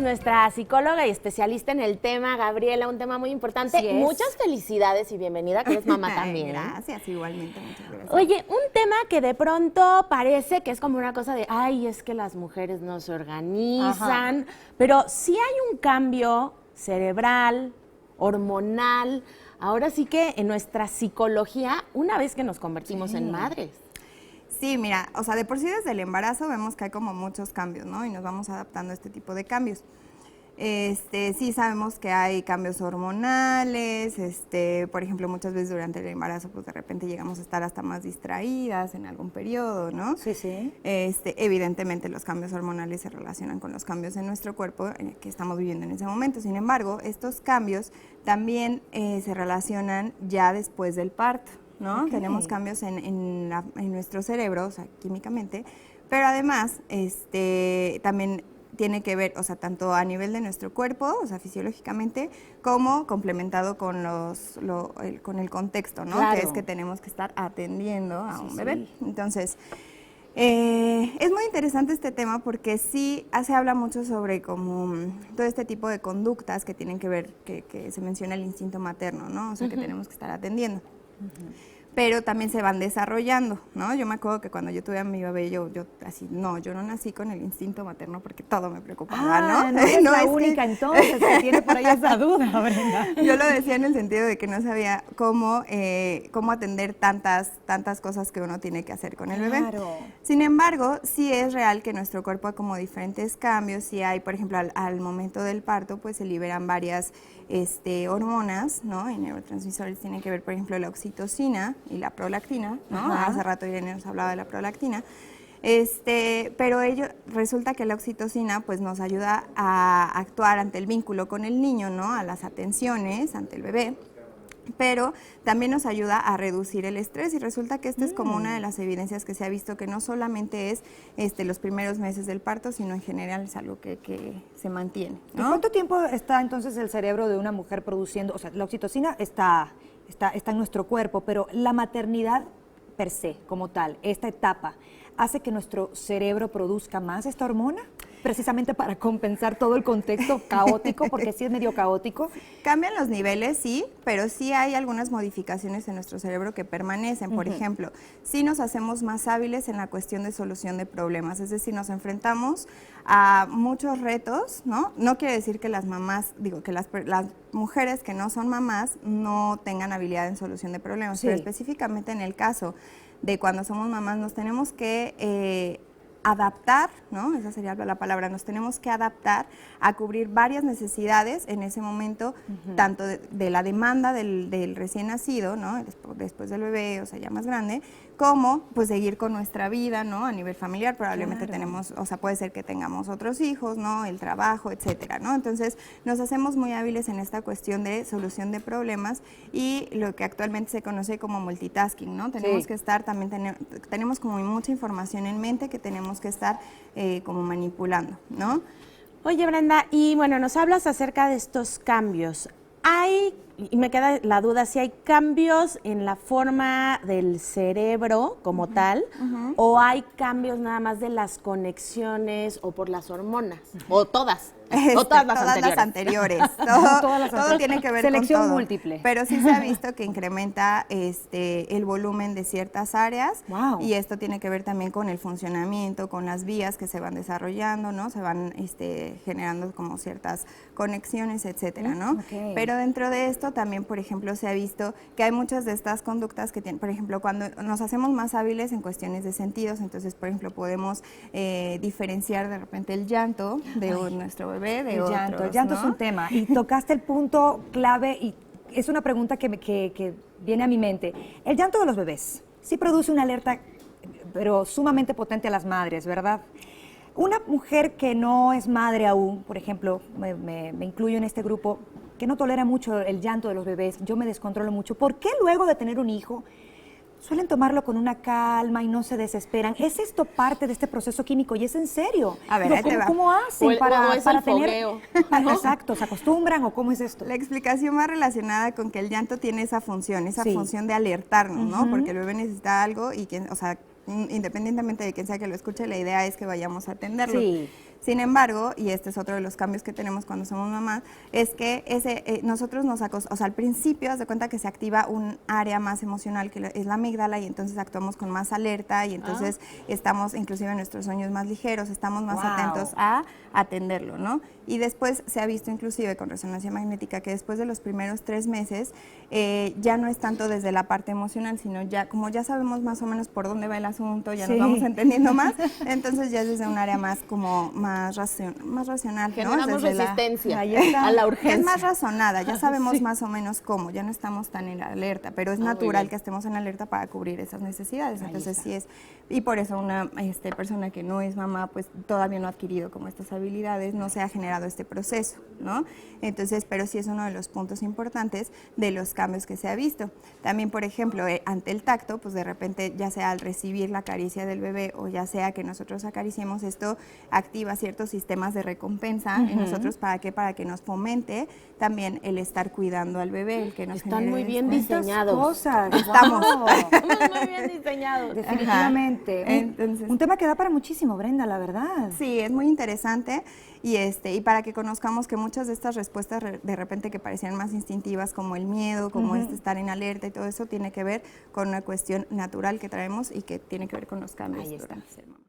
nuestra psicóloga y especialista en el tema, Gabriela, un tema muy importante. Muchas felicidades y bienvenida, que eres mamá también. Gracias, igualmente, muchas gracias. Oye, un tema que de pronto parece que es como una cosa de, ay, es que las mujeres no se organizan, pero sí hay un cambio cerebral, hormonal, ahora sí que en nuestra psicología, una vez que nos convertimos en madres. Sí, mira, o sea, de por sí desde el embarazo vemos que hay como muchos cambios, ¿no? Y nos vamos adaptando a este tipo de cambios. Sí sabemos que hay cambios hormonales, por ejemplo, muchas veces durante el embarazo, pues de repente llegamos a estar hasta más distraídas en algún periodo, ¿no? Sí, sí. Evidentemente los cambios hormonales se relacionan con los cambios en nuestro cuerpo que estamos viviendo en ese momento. Sin embargo, estos cambios también se relacionan ya después del parto, ¿no? Okay. Tenemos cambios en nuestro cerebro, o sea, químicamente, pero además, también tiene que ver, o sea, tanto a nivel de nuestro cuerpo, o sea, fisiológicamente, como complementado con con el contexto, ¿no? Claro. Que es que tenemos que estar atendiendo a un bebé. Entonces, es muy interesante este tema porque sí se habla mucho sobre como todo este tipo de conductas que tienen que ver, que se menciona el instinto materno, ¿no? O sea, que tenemos que estar atendiendo. Pero también se van desarrollando, ¿no? Yo me acuerdo que cuando yo tuve a mi bebé, yo no nací con el instinto materno porque todo me preocupaba, ¿no? No es la única entonces que tiene por ahí esa duda, Brenda. Yo lo decía en el sentido de que no sabía cómo atender tantas cosas que uno tiene que hacer con el bebé. Sin embargo, sí es real que nuestro cuerpo hay como diferentes cambios. Sí hay, por ejemplo, al momento del parto, pues se liberan varias hormonas, ¿no? Y neurotransmisores tienen que ver, por ejemplo, la oxitocina y la prolactina, ¿no? Hace rato Irene nos hablaba de la prolactina. Pero resulta que la oxitocina pues nos ayuda a actuar ante el vínculo con el niño, ¿no? A las atenciones ante el bebé, pero también nos ayuda a reducir el estrés y resulta que esta es como una de las evidencias que se ha visto que no solamente es los primeros meses del parto, sino en general es algo que se mantiene, ¿no? ¿Cuánto tiempo está entonces el cerebro de una mujer produciendo? O sea, la oxitocina está en nuestro cuerpo, pero la maternidad per se, como tal, esta etapa, ¿hace que nuestro cerebro produzca más esta hormona? Precisamente para compensar todo el contexto caótico, porque sí es medio caótico. Cambian los niveles, sí, pero sí hay algunas modificaciones en nuestro cerebro que permanecen. Por ejemplo, sí nos hacemos más hábiles en la cuestión de solución de problemas, es decir, nos enfrentamos a muchos retos, ¿no? No quiere decir que las mamás, que las mujeres que no son mamás no tengan habilidad en solución de problemas, pero específicamente en el caso de cuando somos mamás nos tenemos que adaptar, ¿no? Esa sería la palabra, nos tenemos que adaptar a cubrir varias necesidades en ese momento, tanto de la demanda del recién nacido, ¿no? Después del bebé, o sea, ya más grande, como pues seguir con nuestra vida, ¿no? A nivel familiar, probablemente tenemos, o sea, puede ser que tengamos otros hijos, ¿no? El trabajo, etcétera, ¿no? Entonces, nos hacemos muy hábiles en esta cuestión de solución de problemas y lo que actualmente se conoce como multitasking, ¿no? Tenemos que estar, también tenemos como mucha información en mente que tenemos que estar como manipulando, ¿no? Oye, Brenda, y bueno, nos hablas acerca de estos cambios. Y me queda la duda, si hay cambios en la forma del cerebro como tal, o hay cambios nada más de las conexiones o por las hormonas, o todas. Todas las anteriores. Todo tiene que ver selección con todo. Múltiple. Pero sí se ha visto que incrementa el volumen de ciertas áreas y esto tiene que ver también con el funcionamiento, con las vías que se van desarrollando, ¿no? Se van generando como ciertas conexiones, etcétera, ¿no? Pero dentro de esto también, por ejemplo, se ha visto que hay muchas de estas conductas que tienen, por ejemplo, cuando nos hacemos más hábiles en cuestiones de sentidos, entonces, por ejemplo, podemos diferenciar de repente el llanto de nuestro bebé de otros, el llanto, ¿no? es un tema y tocaste el punto clave y es una pregunta que viene a mi mente. El llanto de los bebés sí produce una alerta, pero sumamente potente a las madres, ¿verdad? Una mujer que no es madre aún, por ejemplo, me incluyo en este grupo, que no tolera mucho el llanto de los bebés, yo me descontrolo mucho. ¿Por qué luego de tener un hijo suelen tomarlo con una calma y no se desesperan? ¿Es esto parte de este proceso químico? Y es en serio. A ver, ¿Cómo hacen para tener? Fogueo, ¿no? Exacto, ¿se acostumbran o cómo es esto? La explicación va relacionada con que el llanto tiene esa función de alertarnos, ¿no? Porque el bebé necesita algo y independientemente de quién sea que lo escuche, la idea es que vayamos a atenderlo. Sin embargo, y este es otro de los cambios que tenemos cuando somos mamás, es que nosotros al principio, haz de cuenta que se activa un área más emocional, que es la amígdala, y entonces actuamos con más alerta, y entonces estamos, inclusive en nuestros sueños más ligeros, estamos más atentos a atenderlo, ¿no? Y después se ha visto inclusive con resonancia magnética que después de los primeros 3 meses ya no es tanto desde la parte emocional, sino ya, como ya sabemos más o menos por dónde va el asunto, ya nos vamos entendiendo más, entonces ya es desde un área más como más racional, generamos ¿no? resistencia a la urgencia. Es más razonada, ya sabemos más o menos cómo, ya no estamos tan en alerta, pero es natural que estemos en alerta para cubrir esas necesidades, entonces sí es, y por eso una persona que no es mamá, pues todavía no ha adquirido como estas habilidades, no se ha generado este proceso, ¿no? Entonces, pero sí es uno de los puntos importantes de los cambios que se ha visto. También, por ejemplo, ante el tacto, pues de repente, ya sea al recibir la caricia del bebé o ya sea que nosotros acariciemos, esto activa ciertos sistemas de recompensa en nosotros, ¿para qué? Para que nos fomente también el estar cuidando al bebé, el que nos Están muy bien Muchas diseñados. cosas. Estamos. Muy bien diseñados. Definitivamente. Entonces, Un tema que da para muchísimo, Brenda, la verdad. Sí, es muy interesante y para que conozcamos que muchas de estas respuestas de repente que parecían más instintivas, como el miedo, como estar en alerta y todo eso, tiene que ver con una cuestión natural que traemos y que tiene que ver con los cambios. Ahí está. durante ser mamá.